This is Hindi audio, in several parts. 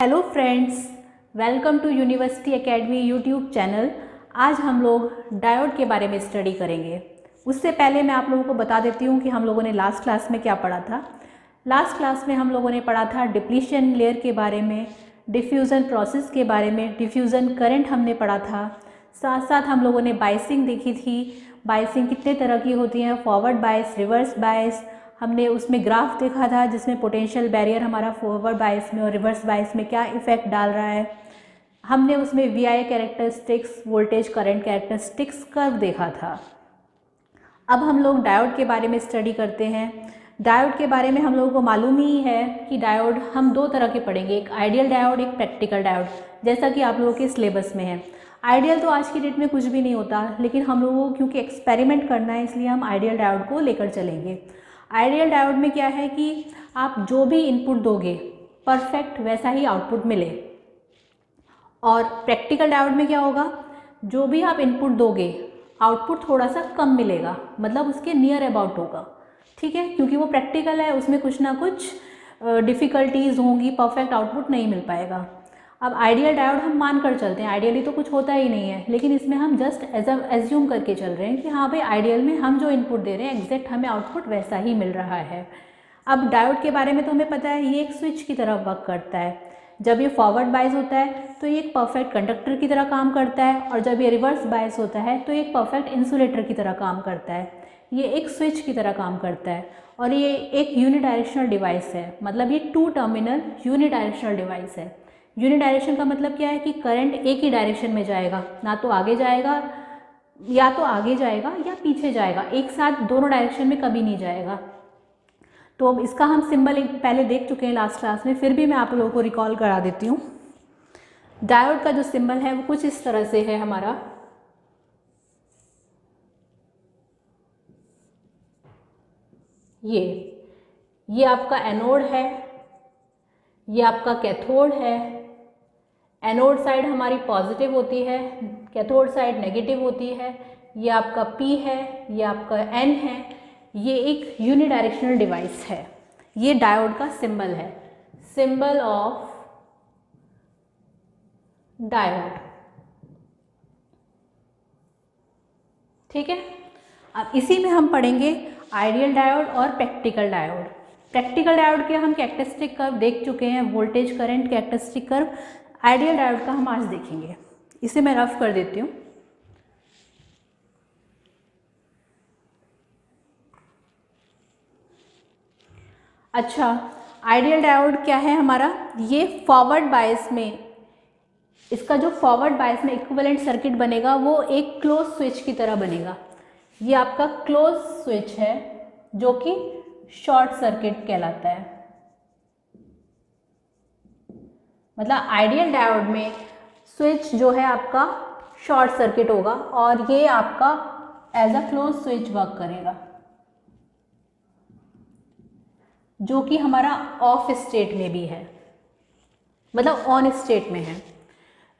Hello friends, welcome to university academy YouTube channel. आज हम लोग डायोड के बारे में स्टडी करेंगे। उससे पहले मैं आप लोगों को बता देती हूँ कि हम लोगों ने लास्ट क्लास में क्या पढ़ा था। लास्ट क्लास में हम लोगों ने पढ़ा था डिप्लीशन लेयर के बारे में, डिफ्यूज़न प्रोसेस के बारे में, डिफ्यूज़न करंट हमने पढ़ा था। साथ साथ हम लोगों ने बायसिंग देखी थी। बायसिंग कितने तरह की होती है, फॉरवर्ड बायस, रिवर्स बायस। हमने उसमें ग्राफ देखा था जिसमें पोटेंशियल बैरियर हमारा फॉरवर्ड बायस में और रिवर्स बायस में क्या इफ़ेक्ट डाल रहा है। हमने उसमें VI characteristics, voltage current characteristics curve देखा था। अब हम लोग डायोड के बारे में स्टडी करते हैं। डायोड के बारे में हम लोगों को मालूम ही है कि डायोड हम दो तरह के पढ़ेंगे, एक आइडियल डायोड, एक प्रैक्टिकल डायोड, जैसा कि आप लोगों के सिलेबस में है। आइडियल तो आज की डेट में कुछ भी नहीं होता, लेकिन हम लोगों को क्योंकि एक्सपेरिमेंट करना है इसलिए हम आइडियल डायोड को लेकर चलेंगे। आइडियल डायोड में क्या है कि आप जो भी इनपुट दोगे परफेक्ट वैसा ही आउटपुट मिले। और प्रैक्टिकल डायोड में क्या होगा, जो भी आप इनपुट दोगे आउटपुट थोड़ा सा कम मिलेगा, मतलब उसके नियर अबाउट होगा। ठीक है, क्योंकि वो प्रैक्टिकल है, उसमें कुछ ना कुछ डिफ़िकल्टीज होंगी, परफेक्ट आउटपुट नहीं मिल पाएगा। अब आइडियल डायोड हम मान कर चलते हैं, आइडियली तो कुछ होता ही नहीं है, लेकिन इसमें हम जस्ट एज्यूम करके चल रहे हैं कि हाँ भाई आइडियल में हम जो इनपुट दे रहे हैं एग्जैक्ट हमें आउटपुट वैसा ही मिल रहा है। अब डायोड के बारे में तो हमें पता है, ये एक स्विच की तरह वर्क करता है। जब ये फॉरवर्ड बायस होता है तो ये एक परफेक्ट कंडक्टर की तरह काम करता है, और जब ये रिवर्स बायस होता है तो ये एक परफेक्ट इंसुलेटर की तरह काम करता है। ये एक स्विच की तरह काम करता है, और ये एक यूनिडायरेक्शनल डिवाइस है, मतलब ये 2 टर्मिनल यूनिडायरेक्शनल डिवाइस है। यूनिडायरेक्शन का मतलब क्या है कि करंट एक ही डायरेक्शन में जाएगा, ना तो आगे जाएगा या पीछे जाएगा, एक साथ दोनों डायरेक्शन में कभी नहीं जाएगा। तो अब इसका हम सिंबल पहले देख चुके हैं लास्ट क्लास में, फिर भी मैं आप लोगों को रिकॉल करा देती हूँ। डायोड का जो सिंबल है वो कुछ इस तरह से है हमारा। ये आपका एनोड है, ये आपका कैथोड है। एनोड साइड हमारी पॉजिटिव होती है, कैथोड साइड नेगेटिव होती है। ये आपका P है, ये आपका N है। ये एक यूनिडायरेक्शनल डिवाइस है। ये डायोड का सिंबल है, सिंबल ऑफ डायोड। ठीक है, अब इसी में हम पढ़ेंगे आइडियल डायोड और प्रैक्टिकल डायोड। प्रैक्टिकल डायोड के हम कैरेक्टरिस्टिक कर्व देख चुके हैं, voltage current characteristic curve. Ideal diode का हम आज देखेंगे। इसे मैं रफ कर देती हूँ। अच्छा, आइडियल डायोड क्या है हमारा, ये फॉरवर्ड बायस में, इसका जो फॉरवर्ड बायस में इक्विवेलेंट सर्किट बनेगा वो एक क्लोज स्विच की तरह बनेगा। ये आपका क्लोज स्विच है जो कि शॉर्ट सर्किट कहलाता है। मतलब आइडियल डायोड में स्विच जो है आपका शॉर्ट सर्किट होगा, और ये आपका as a close switch work करेगा, जो कि हमारा ऑफ स्टेट में भी है, मतलब ऑन स्टेट में है।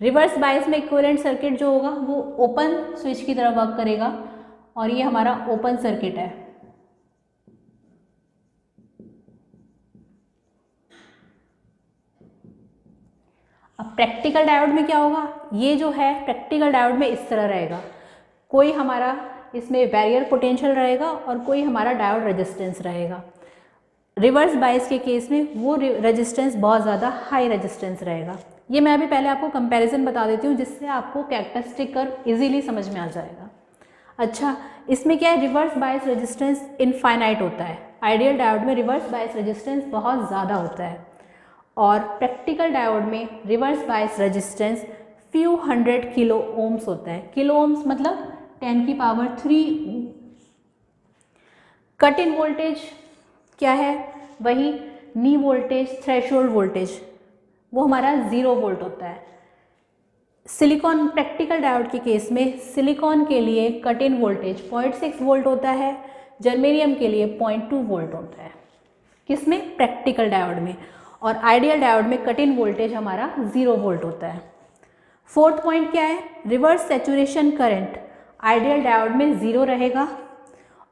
रिवर्स बायस में इक्विवेलेंट सर्किट जो होगा वो ओपन स्विच की तरह वर्क करेगा, और ये हमारा ओपन सर्किट है। अब प्रैक्टिकल डायोड में क्या होगा, ये जो है प्रैक्टिकल डायोड में इस तरह रहेगा, कोई हमारा इसमें बैरियर पोटेंशियल रहेगा और कोई हमारा डायोड रेजिस्टेंस रहेगा। रिवर्स बायस के केस में वो रेजिस्टेंस बहुत ज़्यादा हाई रेजिस्टेंस रहेगा। ये मैं अभी पहले आपको कंपैरिजन बता देती हूँ जिससे आपको कैरेक्टरिस्टिक कर्व इजीली समझ में आ जाएगा। अच्छा, इसमें क्या है, रिवर्स बायस रेजिस्टेंस इनफाइनाइट होता है। आइडियल डायोड में रिवर्स बायस रेजिस्टेंस बहुत ज़्यादा होता है, और प्रैक्टिकल डायोड में reverse bias resistance few 100 kilo ohms होता है। किलो ओम्स मतलब 10⁻³ कट इन वोल्टेज क्या है, वही नी वोल्टेज, थ्रेशोल्ड वोल्टेज, वो हमारा 0 वोल्ट होता है। सिलिकॉन प्रैक्टिकल डायोड के केस में सिलिकॉन के लिए कट इन वोल्टेज 0.6 वोल्ट होता है, जर्मेनियम के लिए 0.2 वोल्ट होता है। किसमें, प्रैक्टिकल डायोड में। और आइडियल डायोड में कट इन वोल्टेज हमारा 0 वोल्ट होता है। फोर्थ पॉइंट क्या है, reverse saturation current ideal diode में 0 रहेगा,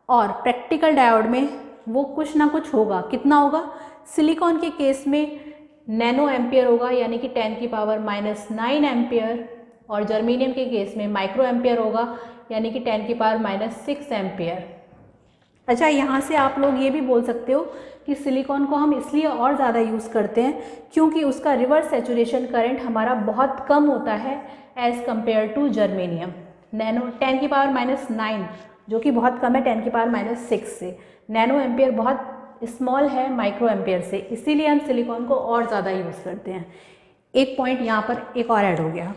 और प्रैक्टिकल डायोड में वो कुछ ना कुछ होगा। कितना होगा, सिलिकॉन के केस में नैनो एम्पियर होगा, यानी कि 10⁻⁻9 एम्पियर, और जर्मेनियम के केस में माइक्रो एम्पियर होगा, यानी कि 10⁻⁻6 एम्पियर। अच्छा, यहाँ से आप लोग ये भी बोल सकते हो कि सिलिकॉन को हम इसलिए और ज़्यादा यूज़ करते हैं क्योंकि उसका रिवर्स सैचुरेशन करंट हमारा बहुत कम होता है as compare to germanium. Nano 10⁻⁻9 जो कि बहुत कम है 10⁻⁻6 से, नैनो एम्पियर बहुत स्मॉल है माइक्रो एम्पियर से, इसीलिए हम सिलिकॉन को और ज़्यादा यूज़ करते हैं। एक पॉइंट यहाँ पर एक और ऐड हो गया।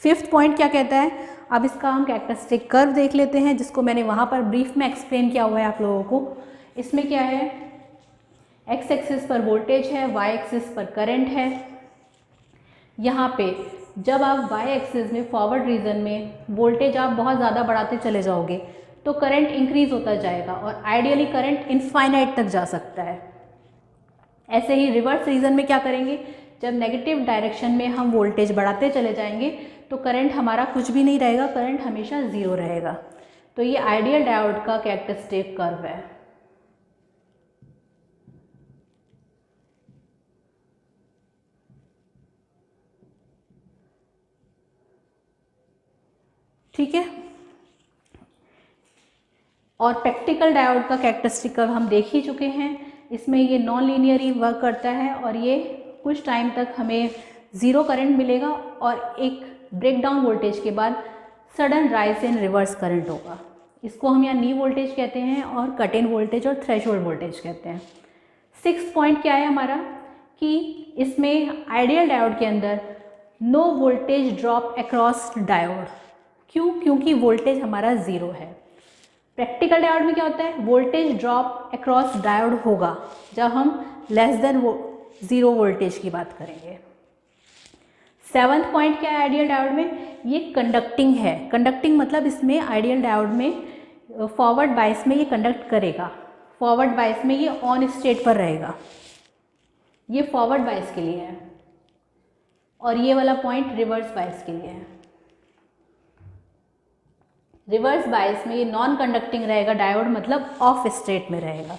फिफ्थ पॉइंट क्या कहता है, अब इसका हम कैरेक्टरिस्टिक कर्व देख लेते हैं, जिसको मैंने वहाँ पर ब्रीफ में एक्सप्लेन किया हुआ है आप लोगों को। इसमें क्या है, एक्स एक्सिस पर वोल्टेज है, वाई एक्सिस पर करंट है। यहाँ पे जब आप वाई एक्सिस में फॉरवर्ड रीजन में वोल्टेज आप बहुत ज़्यादा बढ़ाते चले जाओगे तो करंट इंक्रीज होता जाएगा और आइडियली करंट इनफाइनाइट तक जा सकता है। ऐसे ही रिवर्स रीजन में क्या करेंगे, जब नेगेटिव डायरेक्शन में हम वोल्टेज बढ़ाते चले जाएंगे तो करंट हमारा कुछ भी नहीं रहेगा, करंट हमेशा ज़ीरो रहेगा। तो ये आइडियल डायोड का कैरेक्टरिस्टिक कर्व है। ठीक है, और प्रैक्टिकल डायोड का कैरेक्टरिस्टिक कर्व हम देख ही चुके हैं। इसमें ये नॉन लीनियर ही वर्क करता है और ये कुछ टाइम तक हमें ज़ीरो करंट मिलेगा और एक ब्रेकडाउन वोल्टेज के बाद sudden rise in reverse current होगा। इसको हम यहाँ नी वोल्टेज कहते हैं और कट इन वोल्टेज और थ्रेशोल्ड वोल्टेज कहते हैं। सिक्स्थ पॉइंट क्या है हमारा, कि इसमें आइडियल डायोड के अंदर no voltage drop across diode. क्यों? क्योंकि वोल्टेज हमारा ज़ीरो है। प्रैक्टिकल डायोड में क्या होता है, वोल्टेज ड्रॉप अक्रॉस डायोड होगा जब हम लेस देन ज़ीरो वोल्टेज की बात करेंगे। सेवंथ पॉइंट क्या है आइडियल डायोड में, ये कंडक्टिंग है। कंडक्टिंग मतलब इसमें आइडियल डायोड में फॉरवर्ड बायस में ये कंडक्ट करेगा, फॉरवर्ड बायस में ये ऑन स्टेट पर रहेगा। ये फॉरवर्ड बायस के लिए है और ये वाला पॉइंट रिवर्स बायस के लिए है। रिवर्स बायस में ये नॉन कंडक्टिंग रहेगा डायोड, मतलब ऑफ स्टेट में रहेगा।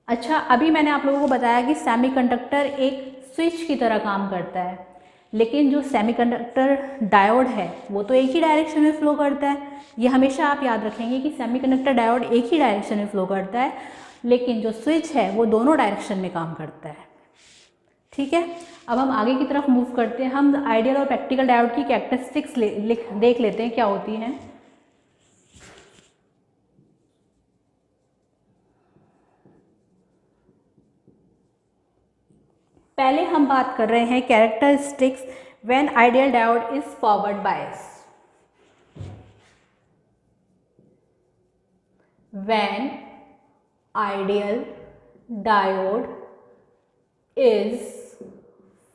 अच्छा, अभी मैंने आप लोगों को बताया कि सेमीकंडक्टर एक स्विच की तरह काम करता है, लेकिन जो सेमीकंडक्टर डायोड है वो तो एक ही डायरेक्शन में फ्लो करता है। ये हमेशा आप याद रखेंगे कि सेमीकंडक्टर डायोड एक ही डायरेक्शन में फ्लो करता है, लेकिन जो स्विच है वो दोनों डायरेक्शन में काम करता है। ठीक है, अब हम आगे की तरफ मूव करते हैं। हम आइडियल और प्रैक्टिकल डायोड की कैरेक्टरिस्टिक्स देख लेते हैं क्या होती हैं। पहले हम बात कर रहे हैं characteristics when ideal diode is forward bias. When ideal diode is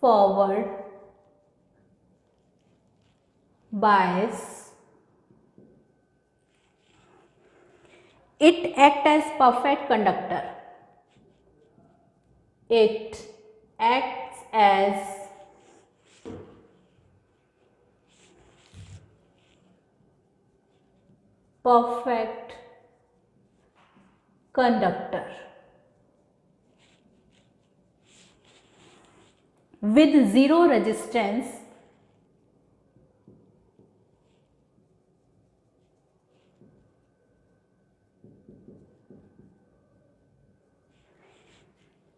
forward bias, it acts as perfect conductor. It acts as perfect conductor with zero resistance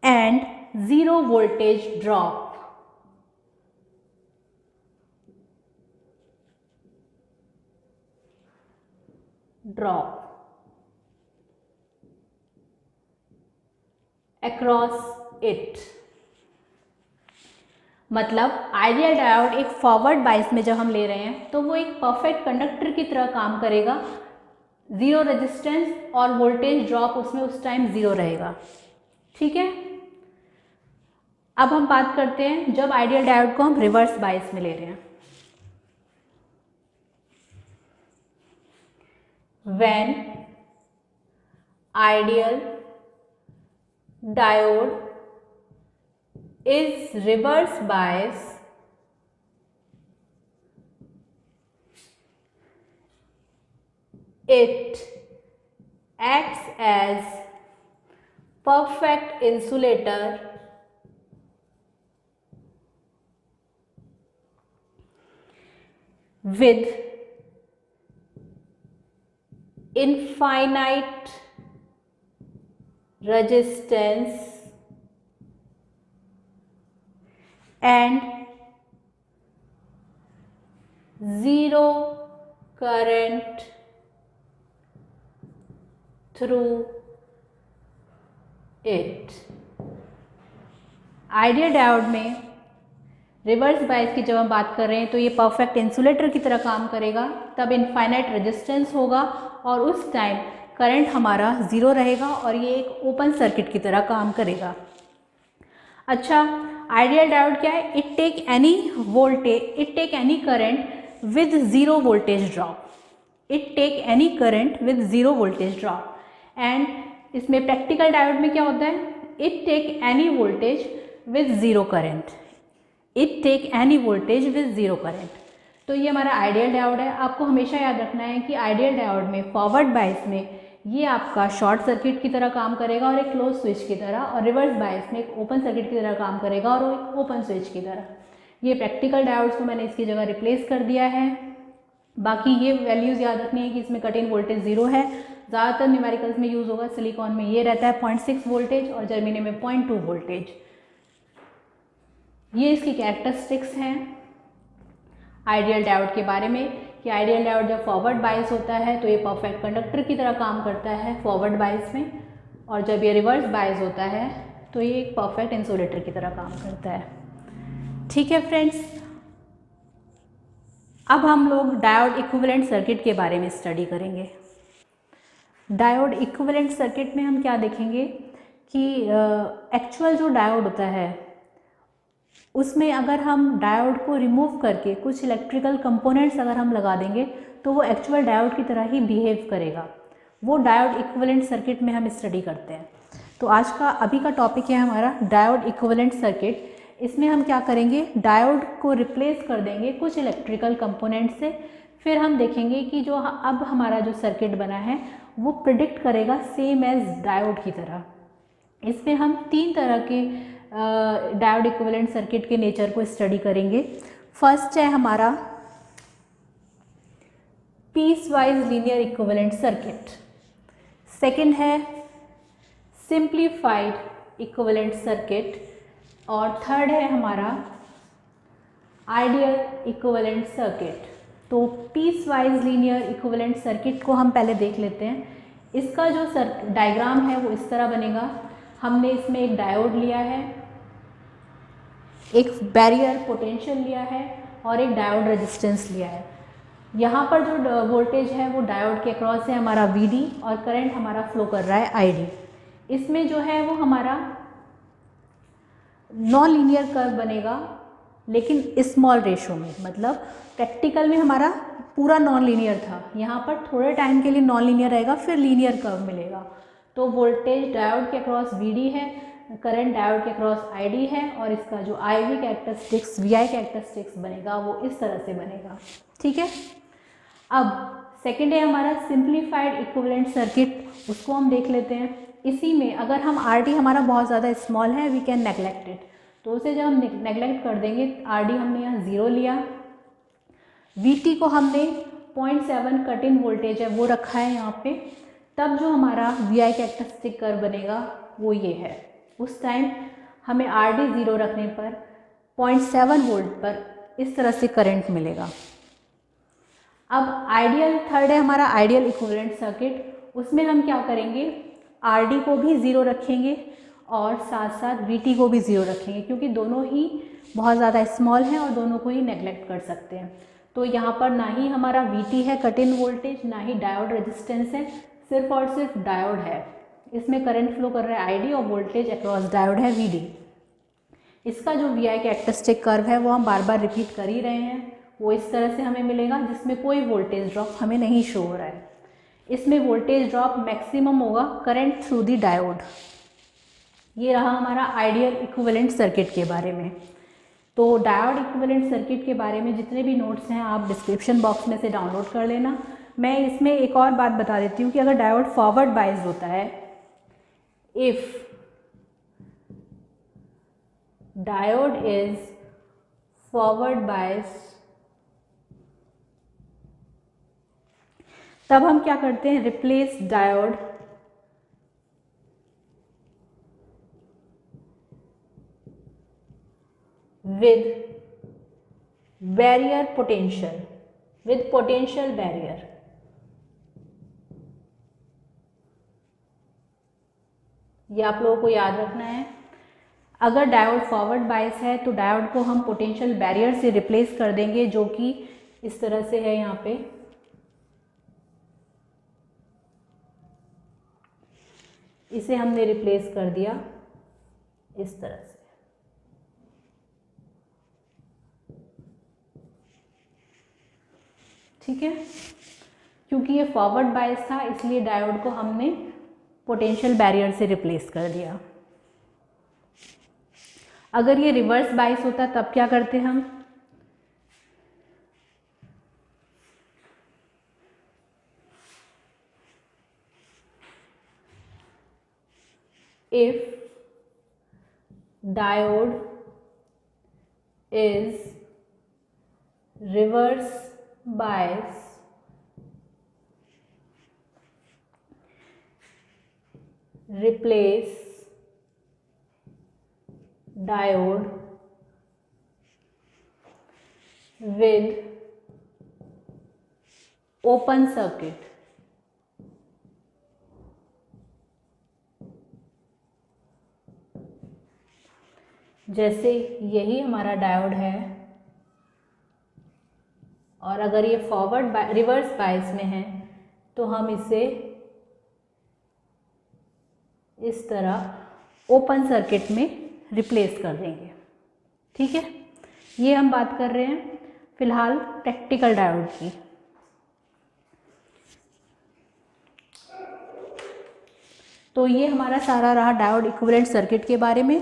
and zero voltage drop. Across it. मतलब आइडियल डायोड एक फॉरवर्ड बायस में जब हम ले रहे हैं तो वो एक परफेक्ट कंडक्टर की तरह काम करेगा। ज़ीरो रेजिस्टेंस और वोल्टेज ड्रॉप उसमें उस टाइम ज़ीरो रहेगा। ठीक है, अब हम बात करते हैं जब आइडियल डायोड को हम रिवर्स बायस में ले रहे हैं। When ideal diode is reverse bias, it acts as perfect insulator with infinite resistance and zero current through it। Ideal diode में रिवर्स बायस की जब हम बात कर रहे हैं तो ये परफेक्ट इंसुलेटर की तरह काम करेगा, तब इनफाइनाइट रेजिस्टेंस होगा और उस टाइम करंट हमारा ज़ीरो रहेगा और ये एक ओपन सर्किट की तरह काम करेगा। अच्छा, आइडियल डायोड क्या है? It take any current with zero voltage drop. It take any current with zero voltage drop. And इसमें प्रैक्टिकल डायोड में क्या होता है? It take any voltage with zero current. It take any voltage with zero current. तो ये हमारा आइडियल डायोड है। आपको हमेशा याद रखना है कि आइडियल डायोड में फॉरवर्ड बायस में ये आपका शॉर्ट सर्किट की तरह काम करेगा और एक क्लोज स्विच की तरह, और रिवर्स बायस में एक ओपन सर्किट की तरह काम करेगा और एक ओपन स्विच की तरह। ये प्रैक्टिकल डायोड्स को मैंने इसकी जगह रिप्लेस कर दिया है। बाकी ये वैल्यूज़ याद रखनी है कि इसमें कट इन वोल्टेज ज़ीरो है। ज़्यादातर न्यूमेरिकल्स में यूज़ होगा। सिलिकॉन में ये रहता है 0.6 वोल्टेज और जर्मेनियम में 0.2 वोल्टेज। ये इसकी कैरेक्टरिस्टिक्स हैं आइडियल डायोड के बारे में कि आइडियल डायोड जब फॉरवर्ड बायस होता है तो ये परफेक्ट कंडक्टर की तरह काम करता है फॉरवर्ड बायस में, और जब ये रिवर्स बायस होता है तो ये एक परफेक्ट इंसुलेटर की तरह काम करता है। ठीक है फ्रेंड्स, अब हम लोग डायोड इक्विवेलेंट सर्किट के बारे में स्टडी करेंगे। डायोड इक्विवेलेंट सर्किट में हम क्या देखेंगे कि एक्चुअल जो डायोड होता है उसमें अगर हम डायोड को रिमूव करके कुछ इलेक्ट्रिकल कंपोनेंट्स अगर हम लगा देंगे तो वो एक्चुअल डायोड की तरह ही बिहेव करेगा। वो डायोड इक्विवेलेंट सर्किट में हम स्टडी करते हैं। तो आज का अभी का टॉपिक है हमारा डायोड इक्विवेलेंट सर्किट। इसमें हम क्या करेंगे? डायोड को रिप्लेस कर देंगे कुछ इलेक्ट्रिकल कंपोनेंट से। फिर हम देखेंगे कि जो अब हमारा जो सर्किट बना है वो प्रिडिक्ट करेगा सेम एज डायोड की तरह। इसमें हम तीन तरह के डायोड इक्विवेलेंट सर्किट के नेचर को स्टडी करेंगे। फर्स्ट है हमारा piecewise linear equivalent circuit, second है सिंप्लीफाइड इक्विवेलेंट सर्किट, और थर्ड है हमारा आइडियल इक्विवेलेंट सर्किट। तो piecewise linear equivalent circuit को हम पहले देख लेते हैं। इसका जो डायग्राम है वो इस तरह बनेगा। हमने इसमें एक डायोड लिया है, एक बैरियर पोटेंशियल लिया है और एक डायोड रेजिस्टेंस लिया है। यहाँ पर जो वोल्टेज है वो डायोड के अक्रॉस है हमारा VD और करंट हमारा फ्लो कर रहा है ID। इसमें जो है वो हमारा नॉन लीनियर कर्व बनेगा लेकिन स्मॉल रेशो में, मतलब प्रैक्टिकल में हमारा पूरा नॉन लीनियर था, यहाँ पर थोड़े टाइम के लिए नॉन लीनियर रहेगा फिर लीनियर कर्व मिलेगा। तो वोल्टेज डायोड के अक्रॉस VD है, करंट डायोड के अक्रॉस ID है और इसका जो IV कैरेक्टरिस्टिक्स VI कैरेक्टरिस्टिक्स बनेगा वो इस तरह से बनेगा। ठीक है, अब सेकेंड है हमारा सिंप्लीफाइड इक्विवेलेंट सर्किट, उसको हम देख लेते हैं। इसी में अगर हम RD हमारा बहुत ज़्यादा स्मॉल है वी कैन नेग्लेक्ट इट, तो उसे जब हम नेग्लेक्ट कर देंगे, RD हमने यहाँ 0 लिया, VT को हमने 0.7 कट इन वोल्टेज है वो रखा है यहाँ पे, तब जो हमारा VI कैरेक्टरिस्टिक कर्व बनेगा वो ये है। उस टाइम हमें RD 0 रखने पर 0.7 वोल्ट पर इस तरह से करंट मिलेगा। अब आइडियल थर्ड है हमारा आइडियल इक्विवेलेंट सर्किट, उसमें हम क्या करेंगे? RD को भी 0 रखेंगे और साथ साथ VT को भी 0 रखेंगे क्योंकि दोनों ही बहुत ज़्यादा स्मॉल हैं और दोनों को ही नेग्लेक्ट कर सकते हैं। तो यहाँ पर ना ही हमारा VT है कट इन वोल्टेज, ना ही डायोड रेजिस्टेंस है, सिर्फ और सिर्फ डायोड है। इसमें करंट फ्लो कर रहा है ID और वोल्टेज अक्रॉस डायोड है VD। इसका जो VI कैरेक्टरिस्टिक कर्व है वो हम बार बार रिपीट कर ही रहे हैं, वो इस तरह से हमें मिलेगा जिसमें कोई वोल्टेज ड्रॉप हमें नहीं शो हो रहा है। इसमें वोल्टेज ड्रॉप मैक्सिमम होगा करंट थ्रू दी डायोड। ये रहा हमारा आइडियल इक्विवेलेंट सर्किट के बारे में। तो डायोड इक्विवेलेंट सर्किट के बारे में जितने भी नोट्स हैं आप डिस्क्रिप्शन बॉक्स में से डाउनलोड कर लेना। मैं इसमें एक और बात बता देती हूँ कि अगर डायोड फॉरवर्ड बायस होता है, if diode is forward bias तब हम क्या करते हैं, replace diode with barrier potential, with potential barrier. ये आप लोगों को याद रखना है। अगर डायोड फॉरवर्ड बायस है तो डायोड को हम पोटेंशियल बैरियर से रिप्लेस कर देंगे, जो कि इस तरह से है। यहाँ पे इसे हमने रिप्लेस कर दिया इस तरह से। ठीक है, क्योंकि ये फॉरवर्ड बायस था इसलिए डायोड को हमने पोटेंशियल बैरियर से रिप्लेस कर दिया। अगर ये रिवर्स बायस होता तब क्या करते हम, if diode is reverse bias, replace diode with open circuit। जैसे यही हमारा डायोड है और अगर ये फॉरवर्ड रिवर्स बायस में है तो हम इसे इस तरह ओपन सर्किट में रिप्लेस कर देंगे। ठीक है, ये हम बात कर रहे हैं फिलहाल प्रैक्टिकल डायोड की। तो ये हमारा सारा रहा डायोड इक्विवेलेंट सर्किट के बारे में।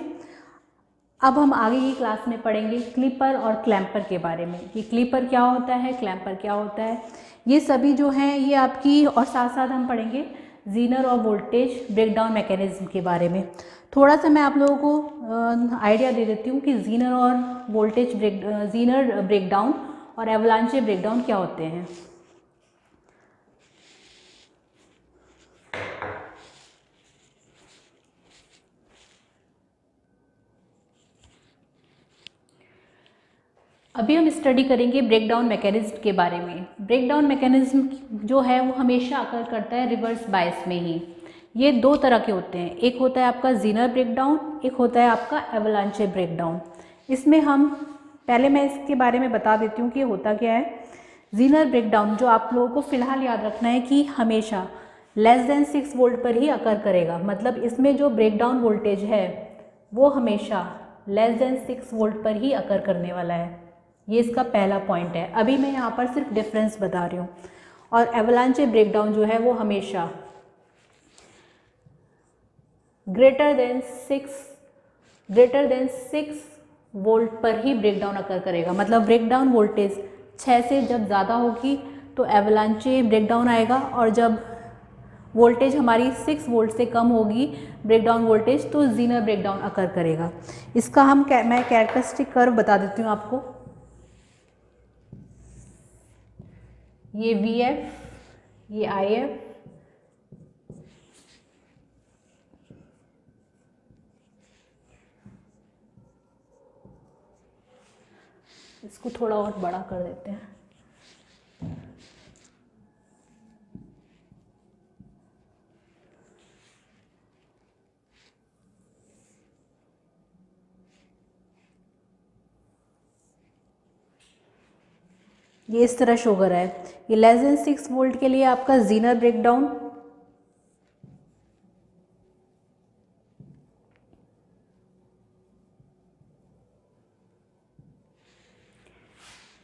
अब हम आगे की क्लास में पढ़ेंगे क्लिपर और क्लैम्पर के बारे में, कि क्लिपर क्या होता है, क्लैम्पर क्या होता है, ये सभी जो हैं ये आपकी। और साथ साथ हम पढ़ेंगे जीनर और वोल्टेज ब्रेकडाउन मैकेनिज्म के बारे में। थोड़ा सा मैं आप लोगों को आइडिया दे देती हूँ कि जीनर और वोल्टेज जीनर ब्रेकडाउन और एवलांचे ब्रेकडाउन क्या होते हैं। अभी हम स्टडी करेंगे ब्रेकडाउन मैकेनिज्म के बारे में। ब्रेकडाउन मैकेनिज्म जो है वो हमेशा अकर करता है रिवर्स बायस में ही। ये दो तरह के होते हैं, एक होता है आपका जीनर ब्रेकडाउन, एक होता है आपका एवलांचे ब्रेकडाउन। इसमें हम पहले मैं इसके बारे में बता देती हूँ कि होता क्या है। जीनर ब्रेकडाउन जो आप लोगों को फिलहाल याद रखना है कि हमेशा लेस देन 6 वोल्ट पर ही अकर करेगा। मतलब इसमें जो ब्रेकडाउन वोल्टेज है वो हमेशा लेस देन 6 वोल्ट पर ही अकर करने वाला है। ये इसका पहला पॉइंट है। अभी मैं यहाँ पर सिर्फ डिफरेंस बता रही हूँ। और एवलांचे ब्रेकडाउन जो है वो हमेशा ग्रेटर देन 6 वोल्ट पर ही ब्रेकडाउन अकर करेगा। मतलब ब्रेकडाउन वोल्टेज 6 से जब ज़्यादा होगी तो एवलांचे ब्रेकडाउन आएगा, और जब वोल्टेज हमारी 6 वोल्ट से कम होगी ब्रेकडाउन वोल्टेज तो जीनर ब्रेकडाउन अकर करेगा। इसका मैं कैरेक्टरिस्टिक कर्व बता देती हूँ आपको। ये VF, ये IF, इसको थोड़ा और बड़ा कर देते हैं। ये इस तरह शो कर रहा है। ये लेस देन 6 वोल्ट के लिए आपका जीनर ब्रेकडाउन,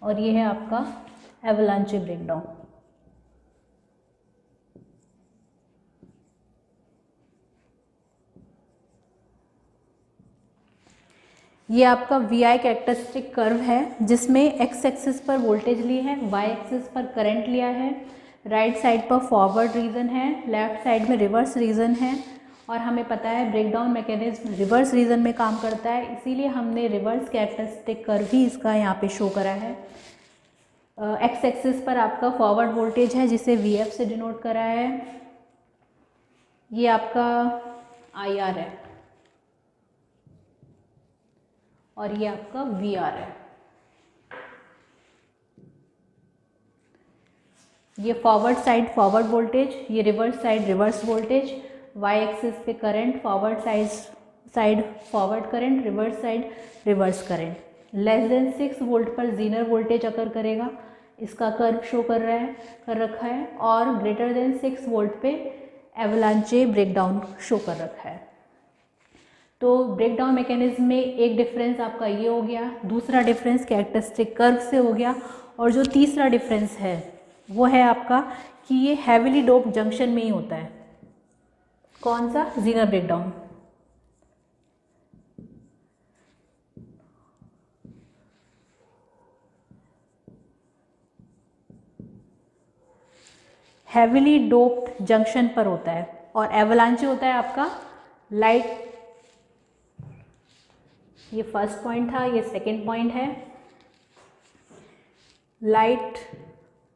और ये है आपका एवलांचे ब्रेकडाउन। ये आपका VI कैरेक्टरिस्टिक कर्व है जिसमें एक्स एक्सिस पर वोल्टेज ली है, वाई एक्सिस पर करंट लिया है, राइट साइड पर फॉरवर्ड रीजन है, लेफ्ट साइड में रिवर्स रीजन है। और हमें पता है ब्रेकडाउन मैकेनिज्म रिवर्स रीजन में काम करता है, इसीलिए हमने रिवर्स कैरेक्टरिस्टिक कर्व ही इसका यहाँ पे शो करा है। एक्स एक्सिस पर आपका फॉरवर्ड वोल्टेज है जिसे VF से डिनोट करा है, ये आपका IR है और ये आपका VR है। ये फॉरवर्ड साइड फॉरवर्ड वोल्टेज, ये reverse side reverse voltage, Y axis पे current, forward side forward current, reverse side reverse current. Less than 6 volt पर जीनर वोल्टेज अकर करेगा, इसका कर्व शो कर रखा है, और ग्रेटर देन 6 वोल्ट पे एवलांचे ब्रेकडाउन शो कर रखा है। तो ब्रेकडाउन मैकेनिज्म में एक डिफरेंस आपका ये हो गया, दूसरा डिफरेंस कैरेक्टरिस्टिक कर्व से हो गया, और जो तीसरा डिफरेंस है वो है आपका कि ये हैविली डोप्ड जंक्शन में ही होता है। कौन सा? Zener breakdown. Heavily doped junction पर होता है, और एवलांचे होता है आपका लाइट। ये फर्स्ट पॉइंट था, ये सेकंड पॉइंट है, लाइट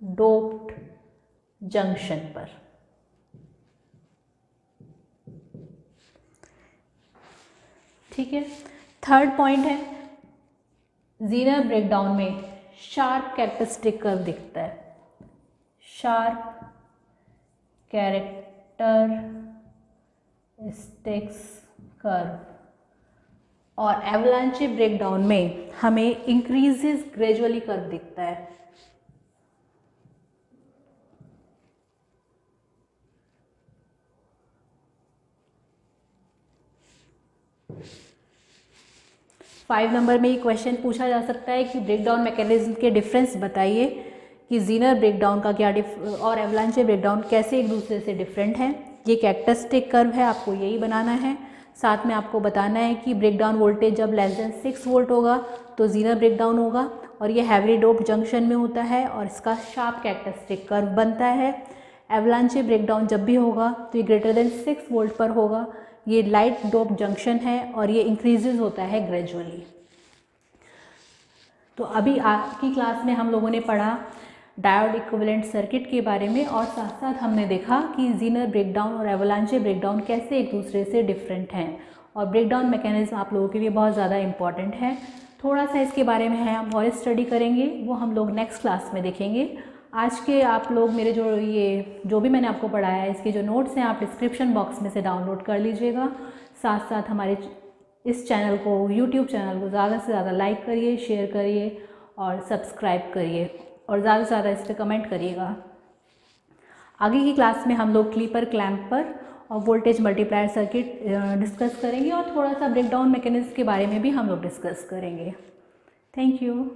डोप्ड जंक्शन पर। ठीक है। थर्ड पॉइंट है, जीनर ब्रेकडाउन में शार्प कैरेक्टरिस्टिक कर्व दिखता है, शार्प कैरेक्टरिस्टिक्स कर्व, और एवलांचे ब्रेकडाउन में हमें इंक्रीजेस ग्रेजुअली कर्व दिखता है। फाइव नंबर में ये क्वेश्चन पूछा जा सकता है कि ब्रेकडाउन मैकेनिज्म के डिफरेंस बताइए, कि जीनर ब्रेकडाउन का क्या और एवलांचे ब्रेकडाउन कैसे एक दूसरे से डिफरेंट है। ये कैरेक्टरिस्टिक कर्व है, आपको यही बनाना है। साथ में आपको बताना है कि ब्रेकडाउन वोल्टेज जब लेस देन 6 वोल्ट होगा तो जीनर ब्रेकडाउन होगा, और ये हैविली डोप्ड जंक्शन में होता है और इसका शार्प कैरेक्टरिस्टिक कर्व बनता है। एवलांचे ब्रेकडाउन जब भी होगा तो ये ग्रेटर देन 6 वोल्ट पर होगा, ये लाइट डोप जंक्शन है और ये इंक्रीजेज होता है ग्रेजुअली। तो अभी आज की क्लास में हम लोगों ने पढ़ा डायोड इक्विवेलेंट सर्किट के बारे में, और साथ साथ हमने देखा कि जीनर ब्रेकडाउन और एवलांचे ब्रेकडाउन कैसे एक दूसरे से डिफरेंट हैं, और ब्रेकडाउन मैकेनिज्म आप लोगों के लिए बहुत ज़्यादा इंपॉर्टेंट है। थोड़ा सा इसके बारे में है हम और स्टडी करेंगे, वो हम लोग नेक्स्ट क्लास में देखेंगे। आज के आप लोग मेरे जो भी मैंने आपको पढ़ाया है, इसके जो नोट्स हैं आप डिस्क्रिप्शन बॉक्स में से डाउनलोड कर लीजिएगा। साथ साथ हमारे इस चैनल को, यूट्यूब चैनल को ज़्यादा से ज़्यादा लाइक करिए, शेयर करिए और सब्सक्राइब करिए, और ज़्यादा से ज़्यादा इस पर कमेंट करिएगा। आगे की क्लास में हम लोग क्लीपर क्लैंप पर और वोल्टेज मल्टीप्लायर सर्किट डिस्कस करेंगे, और थोड़ा सा ब्रेकडाउन मैकेनिज्म के बारे में भी हम लोग डिस्कस करेंगे। Thank you.